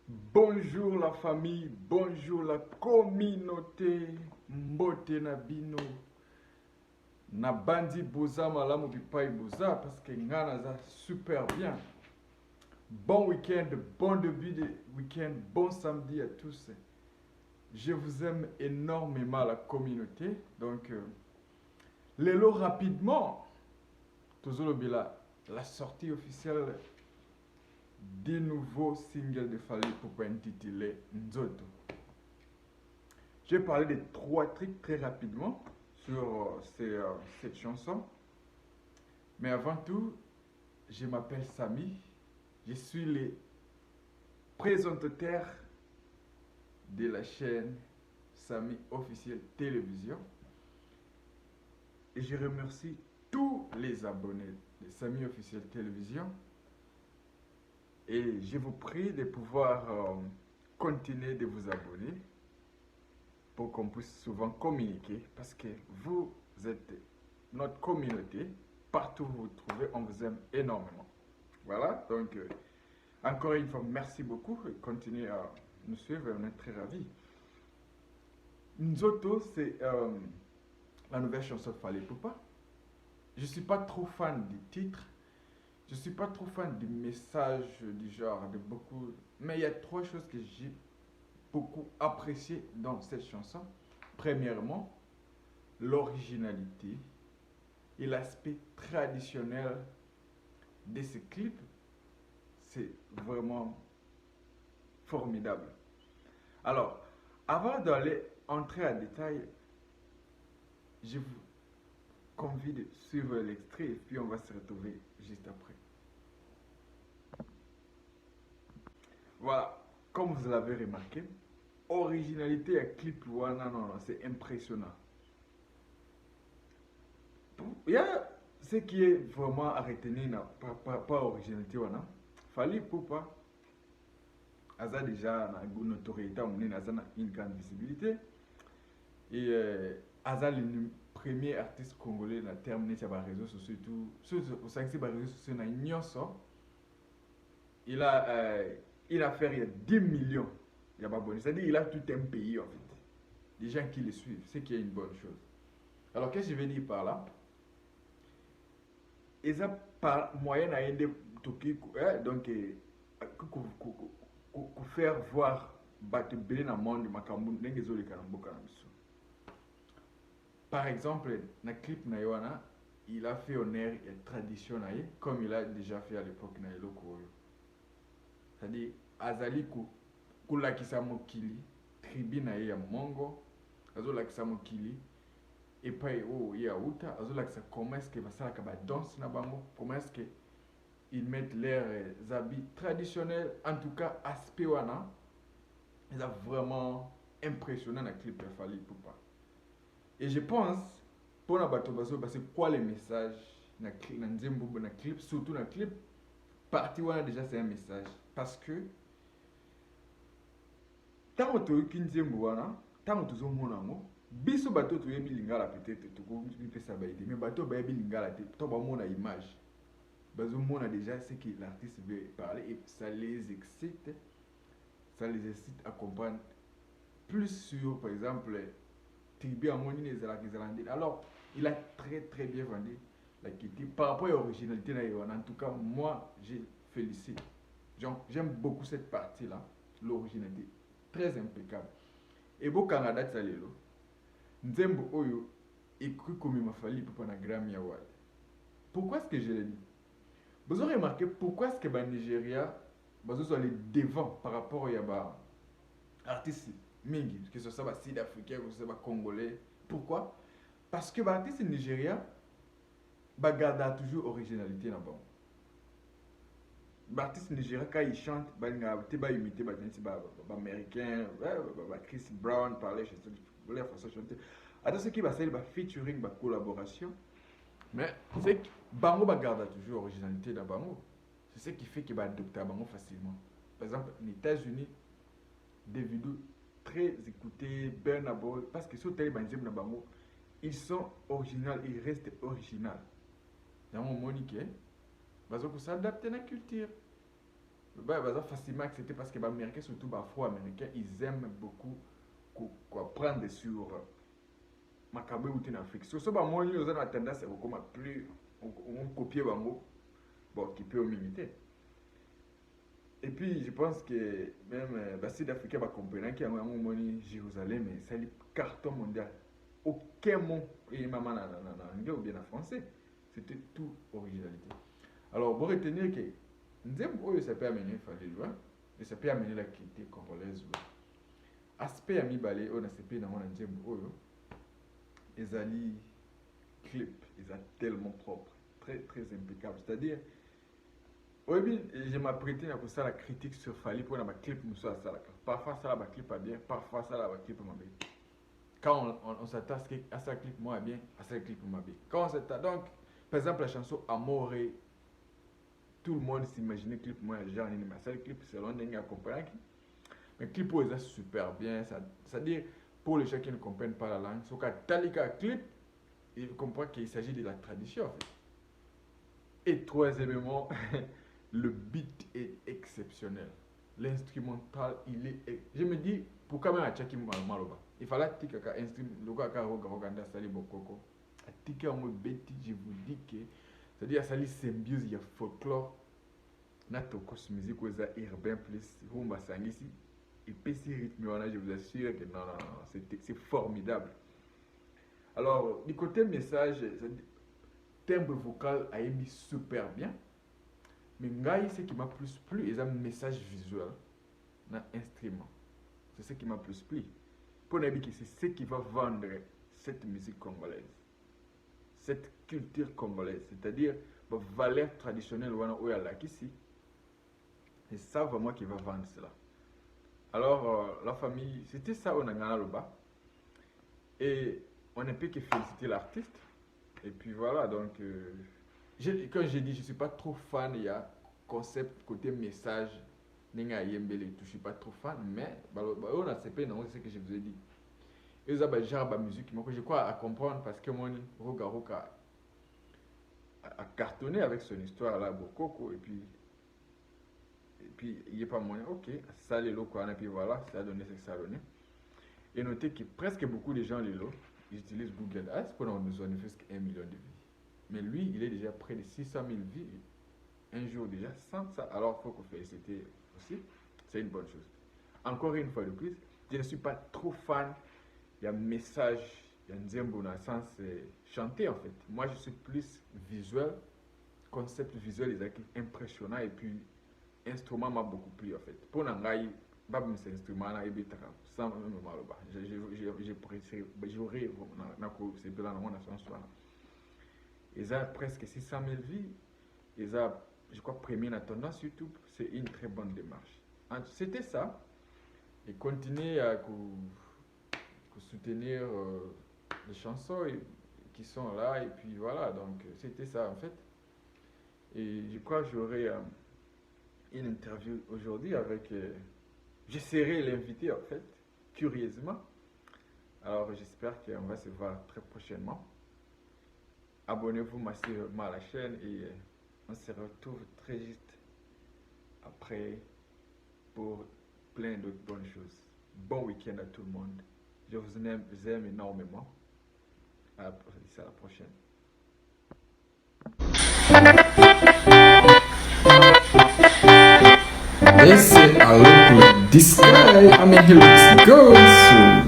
Bonjour la famille, bonjour la communauté, mbote na bino, na bandi boza malamu bipai boza parce que ngana za super bien. Bon week-end, bon début de week-end, bon samedi à tous. Je vous aime énormément la communauté. Donc, lelo rapidement, toujours la sortie officielle des nouveaux singles de Fally Ipupa intitulé Nzoto. Je vais parler de trois trucs très rapidement sur cette chanson. Mais avant tout, je m'appelle Samy. Je suis le présentateur de la chaîne Samy Officiel Télévision. Et je remercie tous les abonnés de Samy Officiel Télévision. Et je vous prie de pouvoir continuer de vous abonner pour qu'on puisse souvent communiquer parce que vous êtes notre communauté. Partout où vous vous trouvez, on vous aime énormément. Voilà, donc encore une fois, merci beaucoup et continuez à nous suivre, on est très ravis. Nzoto, c'est la nouvelle chanson de Fally Ipupa. Je ne suis pas trop fan du titre, je ne suis pas trop fan du message du genre, de beaucoup. Mais il y a trois choses que j'ai beaucoup appréciées dans cette chanson. Premièrement, l'originalité et l'aspect traditionnel de ce clip. C'est vraiment formidable. Alors, avant d'aller entrer en détail, je vous convie de suivre l'extrait et puis on va se retrouver juste après. Voilà, comme vous l'avez remarqué, originalité à clip wana non, c'est impressionnant. Il y a ce qui est vraiment à retenir par originalité wana. Fally Ipupa aza déjà na notoriété monene, aza na une grande visibilité et aza le premier artiste congolais na terme neti ya ba réseaux sociaux tout surtout osangisi ba réseaux sociaux na nyonso. Il a fait il y a 10 millions d'abonnés, c'est-à-dire il a tout un pays en fait, des gens qui le suivent, ce qui est une bonne chose. Alors qu'est-ce que je veux dire par là? Ils ont par moyen à aider donc faire voir bato belé na monde makambu ndenge ezoleka na mboka na biso. Par exemple, na clip na Yoana, il a fait honneur et tradition na ye, comme il a déjà fait à l'époque na eloko oyo. C'est-à-dire azali kulakisa mokili tribu na ye ya mongo, azolakisa mokili epai oyo ye auta, azolakisa comment est-ce que basalaka ba danse na bango, comment est-ce que ils mettent leurs habits traditionnels. En tout cas, aspect wana, ils ont vraiment impressionné dans le clip de Fally Ipupa. Et je pense, pour la bateau baso, c'est quoi le message dans le clip, surtout dans le clip, partie wana déjà c'est un message. Parce que, tant que tu es wana, tant que tu es monango, biso bateau tu es bilingala peut-être, tu peux ça baïder, mais bateau baï bilingala, tu as mon image. On a déjà ce que l'artiste veut parler et ça les excite à comprendre plus sur, par exemple, Tribu Amoni et Zalaki. Alors, il a très bien vendu la Kitty par rapport à l'originalité. En tout cas, moi, je félicite. J'aime beaucoup cette partie-là, l'originalité, très impeccable. Et bon, Canada, ça l'est là. Nzembo Oyo, écrit comme il m'a fallu pour prendre un Grammy Award. Pourquoi est-ce que je l'ai dit? Vous avez remarqué pourquoi est-ce que le Nigeria sont allés devant par rapport à artistes mingi, que ce soit sud-africain, que ce soit congolais. Pourquoi? Parce que les artistes Nigeria gardent toujours originalité là-bas. Les artistes nigériens, quand ils chantent, ils imitent les américains, Chris Brown parlait, la façon de chanter. Alors, ce qui va faire featuring, collaboration. Mais c'est que Bango garde toujours l'originalité de Bango. C'est ce qui fait qu'il va adopter Bango facilement. Par exemple, aux États-Unis, des vidéos très écoutées, Burna Boy, parce que sur le téléphone de Bango, ils sont originaux, ils restent originaux. Dans mon monique, parce que ça adapte à la culture. bah, bah, facilement accepté parce que les Américains, surtout les Afro-Américains, ils aiment beaucoup prendre sur Macabé ou en Afrique. Sur ce, moi, ils ont tendance à beaucoup plus copier Bango, bon, qui peut m'imiter. Et puis, je pense que même les Sud-Africains vont comprendre qu'il y a un moment Jérusalem, mais c'est le carton mondial. Aucun mot, et même en anglais ou bien en français, c'était tout originalité. Alors, pour retenir que Nzembo oyo ça peut amener fallait loin, et ça peut amener la critique congolaise. Aspect ami balé on a CP dans mon Nzembo oyo, ezali clip, ils sont tellement propre, très très impeccable. C'est-à-dire, oui, je m'apprêtais à faire la critique sur Fali pour un clip moussa ça. Parfois ça va clip pas bien, parfois ça va clip pas bien. Quand on s'attache à ça clip moins bien, à ça clip moins bien. Quand on s'attache donc, par exemple la chanson Amoré, tout le monde s'imaginait clip moins genre mais ça clip c'est l'on n'est comprendre. Mais clip est super bien, c'est-à-dire pour les gens qui ne comprennent pas la langue, sur Talika clip, ils comprennent qu'il s'agit de la tradition en fait. Et troisièmement, le beat est exceptionnel. L'instrumental, il est. Je me dis, pourquoi même à Tchaki Maloba? Il fallait que le gars qui a regardé Sali Bokoko. À Tika Mobeti, je vous dis que. C'est-à-dire, Sali symbiose, il y a folklore. Natoko musique, il y a urbain plus. Rumba Sangisi. Et puis, ce rythme, je vous assure que non, c'est formidable. Alors, du côté message, timbre vocal a émis super bien. Mais ce qui m'a plus plu, c'est un message visuel dans l'instrument. C'est ce qui m'a plus plu. Pour nous dire que c'est ce qui va vendre cette musique congolaise. Cette culture congolaise. C'est-à-dire, la valeur traditionnelle ici. C'est ça vraiment qui va vendre cela. Alors, la famille, c'était ça on a gagné le bas. Et on ne peut que féliciter l'artiste. Et puis voilà, donc... quand j'ai dit je ne suis pas trop fan, il y a concept côté message, je ne suis pas trop fan, mais on a c'est ce que je vous ai dit. Et ça, genre de musique, je crois à comprendre parce que mon Roga a cartonné avec son histoire là, Bokoko, et puis il n'est pas moyen, ok, ça les lots, et puis voilà, ça a donné ce que ça a donné. Et notez que presque beaucoup de gens, les lots, ils utilisent Google Ads pour avoir besoin de plus qu'1 million de vues. Mais lui, il est déjà près de 600 000 vues. Un jour déjà, sans ça. Alors, il faut qu'on félicite aussi. C'est une bonne chose. Encore une fois de plus, je ne suis pas trop fan. Il y a un message, il y a un Nzembo dans le sens chanté en fait. Moi, je suis plus visuel. Concept visuel est impressionnant. Et puis, instrument m'a beaucoup plu en fait. Pour Nangaï, cet instrument là, il est sans même mal. J'aurais ils ont presque 600 000 vues. Ils ont, je crois, premier la tendance YouTube. C'est une très bonne démarche. C'était ça. Et continuer à soutenir les chansons qui sont là. Et puis voilà, donc c'était ça en fait. Et je crois que j'aurai une interview aujourd'hui avec... j'essaierai l'inviter en fait, curieusement. Alors j'espère qu'on va se voir très prochainement. Abonnez-vous massivement à la chaîne et on se retrouve très vite après pour plein d'autres bonnes choses. Bon week-end à tout le monde. Je vous aime énormément. À la prochaine. They say I look like this guy. I mean, he looks good. So